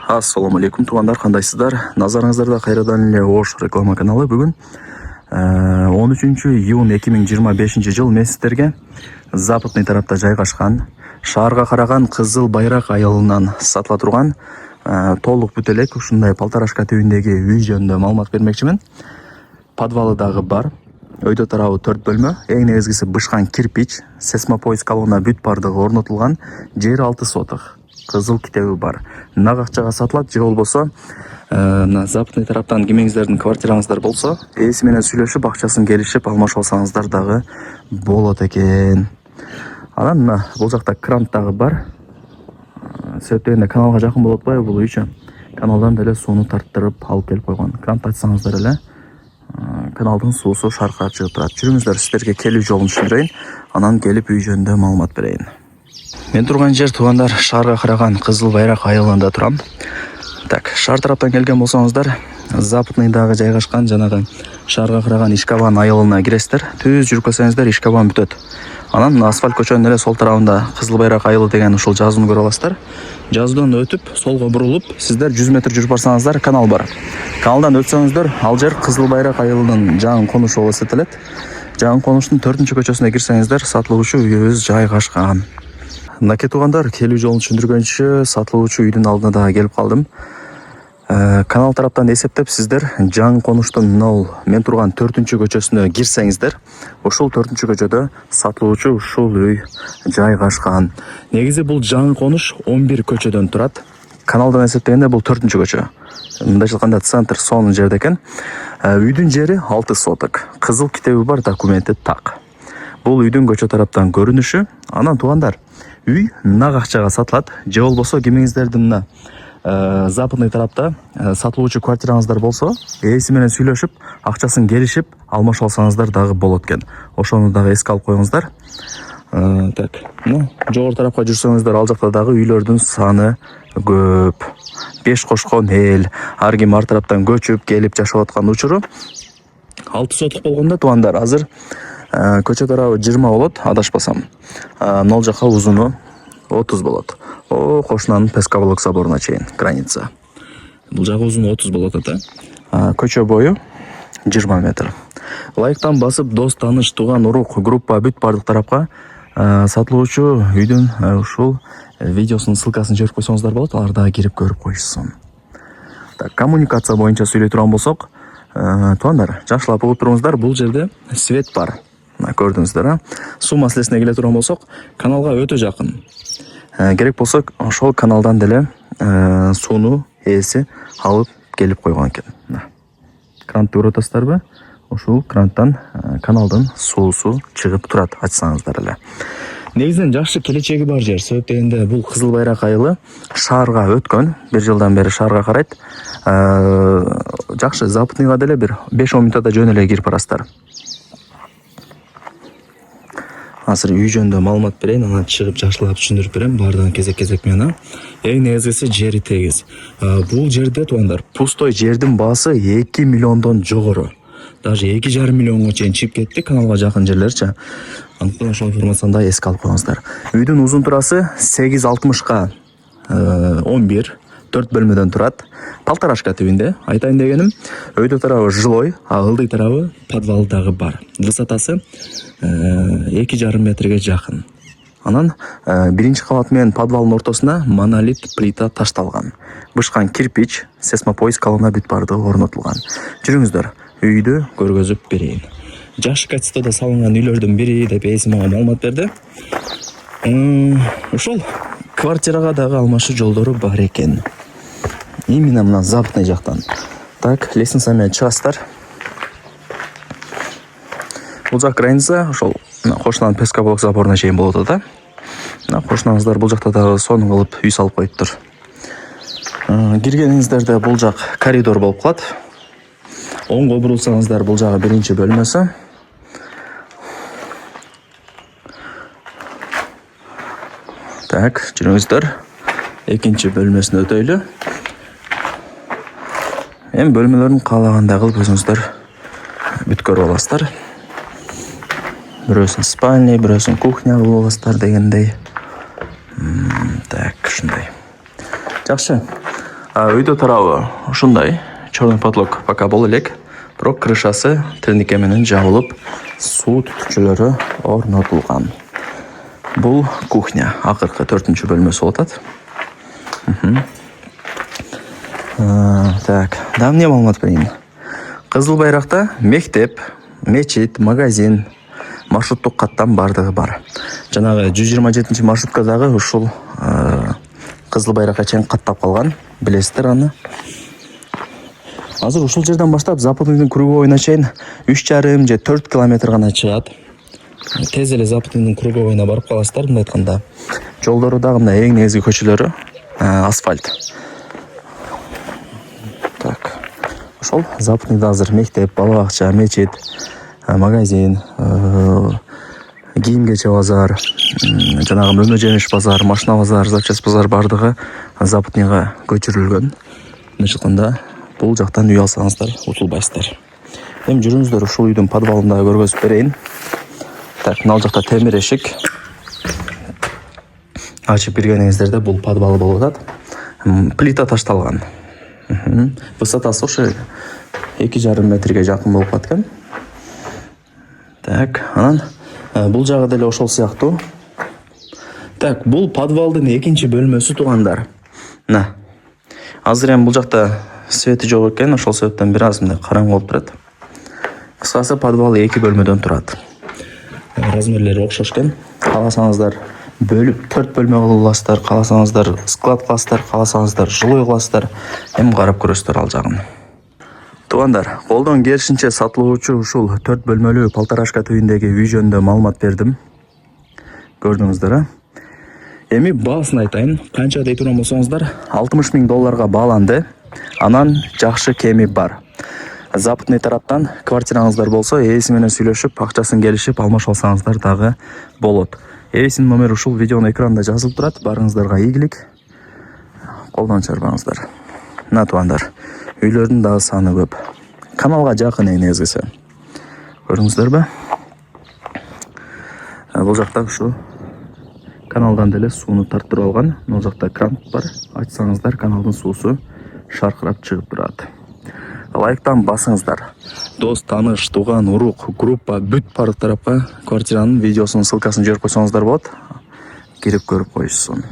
Ассаламу алейкум туғандар, қандайсыздар? Назарыңыздарда қайрадан эле Ош реклама каналы. Бүгін 13 июнь 2025 жыл мен сіздерге западный тарапта жайгашкан шаарга караган Кызыл Байрак айылынан сатыла турган толук бүт элек ушундай Полторашка түбүндөгү үй жөнүндө маалымат бермекчимин. Подвалы дагы бар. Өйдө тарабы 4 бөлмө, эң негизгиси бышкан кирпич, сесмопоиз колонна бүт бардыгы орнотулган, жери 6 соток. Кызыл китеби бар. Нак акчага сатылат, же болбосо мына западный тараптан кимеңиздердин квартираңыздар болсо, ээси менен сүйлөшүп, акчасын келишип алмашып алсаңыздар дагы болот экен. Анан мына бул жакта крант дагы бар. Себептен каналга жакын болуп атпайбы бул үйчү? Каналдан деле сууну тарттырып алып келип койгон. Крант ачсаңыздар эле каналдын суусу шаркырап чыгып турат. Жүрүңүздөр, сиздерге келүү жолун түшүндүрөйүн, анан келип үй жөнүндө маалымат берейин. Мен турган жер туугандар шаарга караган Кызыл Байрак айылында турам. Так, шаар тараптан келген болсоңуздар, западныйдагы жайгашкан жанагы шаарга караган Ишкабан айылына киресиздер. Түз жүрүп келсеңиздер Ишкабан бүтөт. Анан асфальт көчөнүн эле сол тарабында Кызыл Байрак айылы деген ушул жазууну көрүп аласыздар. Жазуудан өтүп, солго бурулуп, сиздер 100 метр жүрүп барсаңыздар канал бар. Каналдан өтсөңүздөр, ал жер Кызыл Байрак айылынын жаңы конушу болуп эсептелет. Жаңы конуштун 4-көчөсүнө кирсеңиздер, сатылуучу үйүбүз жайгашкан. Мынакей туугандар, келүү жолун түшүндүргөнчү сатылуучу үйдүн алдына дагы келип калдым. Канал тараптан эсептеп сиздер жаңы конуштун мен турган 4-көчөсүнө кирсеңиздер, ушул 4-көчөдө сатылуучу ушул үй жайгашкан. Негизи бул жаңы конуш 11 көчөдөн турат. Каналдан эсептегенде бул 4-көчө. Мындайча айтканда центр сонун жерде экен. Үйдүн жери 6 соток. Кызыл китеби бар, документи так. Бул үйдүн көчө тараптан көрүнүшү. Анан туугандар, үй нак акчага сатылат, же болбосо кимиңиздердин мына западный тарапта сатылуучу квартираңыздар болсо, ээси менен сүйлөшүп, акчасын келишип алмашып алсаңыздар дагы болот экен. Ошону дагы эске алып коюңуздар. Так, жогору тарапка жүрсөңүздөр, ал жакта дагы үйлөрдүн саны көп. 5 кошкон эл, ар ким ар тараптан көчүп келип жашап аткан учуру 6 соток болгондо туугандар, азыр көчө тарабы 20 болот, адашпасам. Нол жака узуну 30 болот. Кошунанын Пескаволок соборуна чейин граница. Бул жагы узуну 30 болот эте. Көчө бою 20 метр. Лайктан басып, дос, тааныш, тууган, урук, группа бүт бардык тарапка сатылуучу үйдүн ушул видеосунун ссылкасын жиберип койсоңуздар болот, алар дагы кирип көрүп коюшсун. Так, коммуникация боюнча сүйлөй турган болсок, туугандар, жакшылап угуп туруңуздар, бул жерде свет бар. Көрдүңүздөр, суу маселесине келе турган болсок, каналга өтө жакын. Керек болсо, ошол каналдан деле сууну ээси алып келип койгон экен. Крантты көрүп атасыздарбы? Ушул кранттан каналдын суусу чыгып турат, ачсаңыздар эле. Негизинен жакшы келечеги бар жер. Себеп дегенде бул Кызыл Байрак айылы шаарга өткөн, 1 жылдан бери шаарга карайт. Жакшы, западныйга деле бир 5-10 минутта жөн эле кирип барасыздар. Азыр үй жөнүндө маалымат берейин, анан чыгып жакшылап түшүндүрүп берем, баардыгын кезек-кезек менен. Эң негизгиси жери тегиз. Бул жерде туугандар, пустой жердин баасы 2 миллиондон жогору. Даже 2,5 миллионго чейин чыгып кетти, каналга жакын жерлерчи. Андыктан ошол информацияны да эске алып коюңуздар. Үйдүн узун турасы 8,60га 11, 4 бөлмөдөн турат. Полторашка түбүндө. Айтайын дегеним, өйдө тарабы жилой, ылдый тарабы подвал дагы бар. Высотасы 2,5 метрге жакын. Анан биринчи кабат менен подвалдын ортосуна монолит плита ташталган. Бышкан кирпич, сесмопоиз колонна бүт бардыгы орнотулган. Жүрүңүздөр, үйдү көргөзүп берейин. Жакшы качестводо салынган үйлөрдүн бири деп ээси мага маалымат берди. Ошол квартирага дагы алмашуу жолдору бар экен. Именно мына западный жактан. Так, лестница менен чыгасыздар. Бул жак граница, ошол кошунан Пескаволок соборуна чейин болот да. Кошунаңыздар бул жакта дагы сонун кылып үй салып коюптур. Киргениңиздерде бул жак коридор болуп калат. Оңго бурулсаңыздар, бул жагы биринчи бөлмөсү. Так, жүрүңүздөр. Экинчи бөлмөсүнө өтөйлү. Эми бөлмөлөрүн каалагандай кылып өзүңүздөр бүт көрүп аласыздар. Бирөөсүн спальня, бирөөсүн кухня кылып аласыздар дегендей. Так, ушундай. Жакшы. Үйдө тарабы ушундай. Черный потолок пока боло элек, бирок крышасы тернике менен жабылып, суу түтүкчөлөрү орнотулган. Бул кухня, акыркы 4-чү бөлмөсү болуп атат. Так, дагы эмне маалымат берейин? Кызыл Байракта мектеп, мечит, магазин, маршруттук каттам бардыгы бар. Жанагы 127-чи маршрутка дагы ушул Кызыл Байракка чейин каттап калган. Билесиздер аны. Азыр ушул жерден баштап Западныйдын круговойуна чейин 3,5 же 4 километр гана чыгат. Тез эле Западныйдын круговойуна барып каласыздар. Мындай айтканда, жолдору дагы мына эң негизги көчөлөрү асфальт. Так. Ошол Западныйда азыр мектеп, бала бакча, мечит, магазин, кийим-кече базар, жанагы мөмө жемиш базар, машина базар, запчасть базар бардыгы Западныйга көчүрүлгөн. Мындайча айтканда, бул жактан үй алсаңыздар утулбайсыздар. Эми жүрүңүздөр ушул үйдүн подвалында көргөзүп берейин. Так, мына жакта темир эшик. Ачып киргениңиздерде бул подвал болуп атат. Плита ташталган. Высотасы ошо 2,5 метрге жакын болуп аткан. Так, анан бул жагы деле ошол сыяктуу. Так, бул подвалдын 2-чи бөлмөсү туугандар. Мына. Азыр эми бул жакта свети жок экен, ошол себептен бир аз мындай караңгы болуп турат. Кыскасы подвал 2 бөлмөдөн турат. Размерлери окшош экен. Кааласаңыздар бөлүп 4 бөлмө кылып аласыздар, кааласаңыздар склад кыласыздар, кааласаңыздар жилой кыласыздар. Эми карап көрөсүздөр ал жагын. Туугандар, колдон келишинче сатылуучу ушул 4 бөлмөлүү полторашка түйүндөгү үй жөнүндө маалымат бердим. Көрдүңүздөр, Эми баасын айтайын. Канча дей турган болсоңуздар, $60,000 бааланды. Анан жакшы кеми бар. Западный тараптан квартираңыздар болсо, ээси менен сүйлөшүп, акчасын келишип алмашып алсаңыздар дагы болот. Ээсинин номери ушул видеонун экранында жазылып турат. Барыңыздарга ийгилик. Колдон чарбаңыздар. Мына туугандар, үйлөрдүн дагы саны көп. Каналга жакын эң негизгиси. Көрдүңүздөрбү? Бул жакта ушу каналдан деле сууну тарттырып алган. Мына жакта кран бар. Ачсаңыздар каналдын суусу шаркырап чыгып турат. Лайктан басыңыздар. Дос, тааныш, тууган, урук, группа бүт бардык тарапка квартиранын видеосунун ссылкасын жиберип койсоңуздар болот. Кирип көрүп коюшсун.